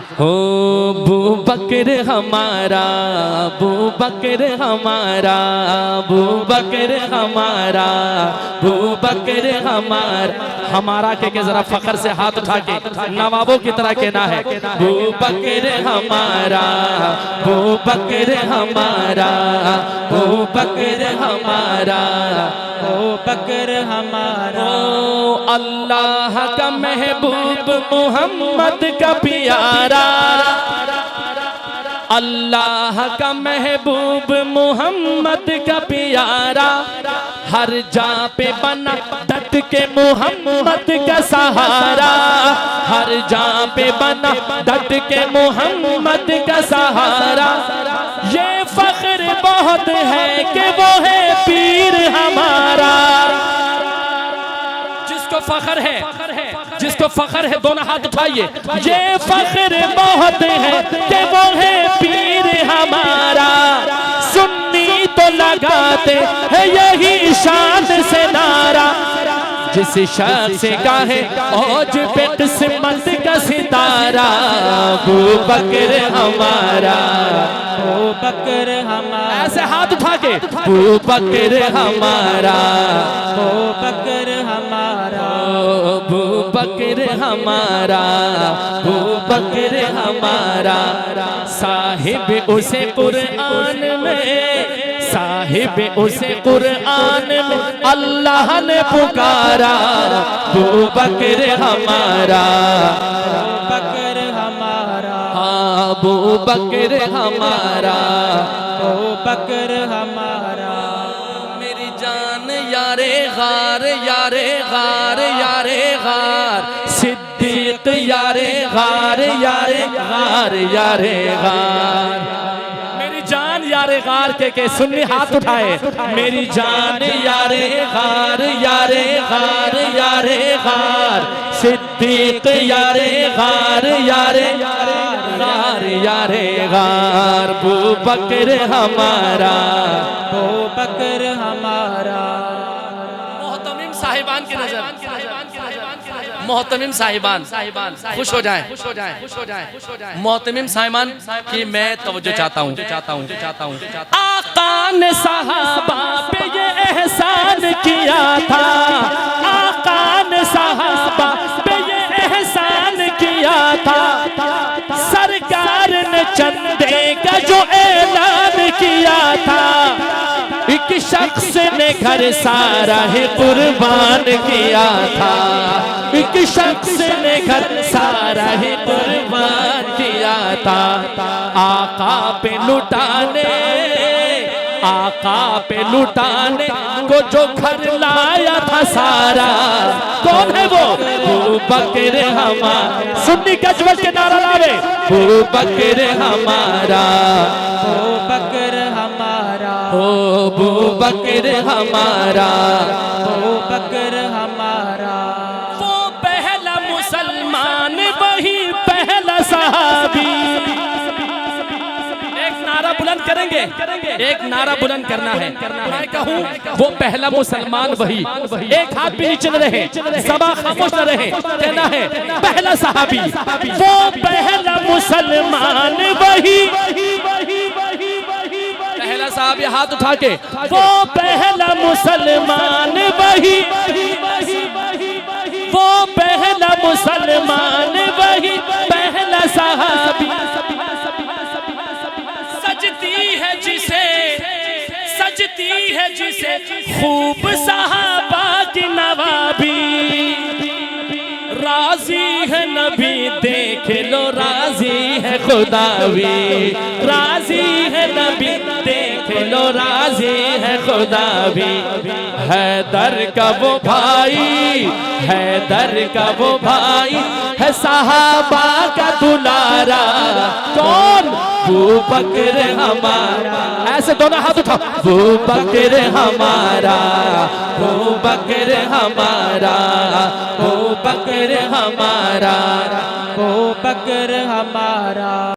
ہو ابو بکر ہمارا، ابو بکر ہمارا، ابو بکر ہمارا، ابو بکر ہمارا۔ ہمارا کہ ذرا فخر سے ہاتھ اٹھا کے نوابوں کی طرح کہنا ہے، ابو بکر ہمارا، ابو بکر ہمارا، ابو بکر ہمارا، ابو بکر ہمارا۔ اللہ کا محبوب محمد کا پیارا، اللہ کا محبوب محمد کا پیارا، ہر جا پہ بنا ڈٹ کے محمد کا سہارا، ہر جا پہ بنا ڈٹ کے محمد کا سہارا۔ یہ فخر بہت ہے کہ وہ ہے پیر ہمارا۔ جس کو فخر ہے، جس کو فخر ہے دونوں ہاتھ اٹھائیے، یہ فخر بہت ہے کہ وہ ہے پیر ہمارا۔ سنی تو لگاتے ہیں یہی شان سے نعرہ، جس شخص کا ہے اوج پہ قسمت کا ستارہ، ابو بکر ہمارا، ابو بکر ہمارا۔ ایسے ہاتھ اٹھا کے ابو بکر ہمارا، ابو بکر ہمارا۔ ابو بکر ہمارا، ابو بکر ہمارا۔ صاحب اسے قرآن میں، صاحب اسے قرآن میں اللہ نے پکارا، ابو بکر ہمارا، ابو بکر ہمارا۔ ابو بکر ہمارا، ابو بکر ہمارا۔ میری جان یارے غار، یارے غار، یارے غار، صدیق یارے غار، یارے غار، یارے غار۔ میری جان یارے غار کے سنی ہاتھ اٹھائے، میری جان یارے غار، یارے غار، یارے غار، صدیق یارے غار، یارے غار، یارے غار، ابو بکر ہمارا، ابو بکر ہمارا۔ محتمم صاحبان کی نظر، محتمم صاحبان خوش ہو جائیں، محتمم صاحبان کی میں توجہ چاہتا ہوں۔ آقا نے صحابہ پہ یہ احسان کیا تھا، آقا نے صحابہ پہ یہ احسان کیا تھا، سرکار نے چندے کا جو اعلان کیا تھا، ایک شخص نے گھر سارا ہی قربان کیا تھا، ایک شخص نے گھر سارا ہی قربان کیا تھا۔ آقا پہ لٹانے، آقا پہ لٹانے کو جو گھر لایا تھا سارا، کون ہے وہ؟ ابو بکر ہمارا۔ سنی کجوت کے نعرہ لاوے، ابو بکر ہمارا، ابو بکر ہمارا۔ ابو بکر ہمارا، ابو بکر ہمارا۔ وہ پہلا مسلمان، وہی پہلا صحابی۔ ایک نعرہ بلند کریں گے، ایک نعرہ بلند کرنا ہے، میں کہوں وہ پہلا مسلمان وہی، ایک ہاتھ بھی نیچے نہ رہے، زبان خاموش نہ رہے، کہنا ہے پہلا صحابی، وہ پہلا مسلمان وہی، پہلا صحابی ہاتھ اٹھا کے، وہ پہلا مسلمان وہی، وہ پہلا مسلمان وہی، پہلا صحابی۔ سجتی ہے جسے، سجتی ہے جسے خوب صحابہ کی نوابی، راضی ہے نبی دیکھ لو، راضی ہے خدا بھی، راضی ہے نبی دیکھ لو، راضی ہے خدا بھی۔ حیدر کا وہ بھائی، حیدر کا وہ بھائی ہے صحابہ کا دلارا، کون؟ ابو بکر ہمارا۔ ایسے دونوں ہاتھ اٹھاؤ، ابو بکر ہمارا، ابو بکر ہمارا، ابو بکر ہمارا، ابو بکر ہمارا۔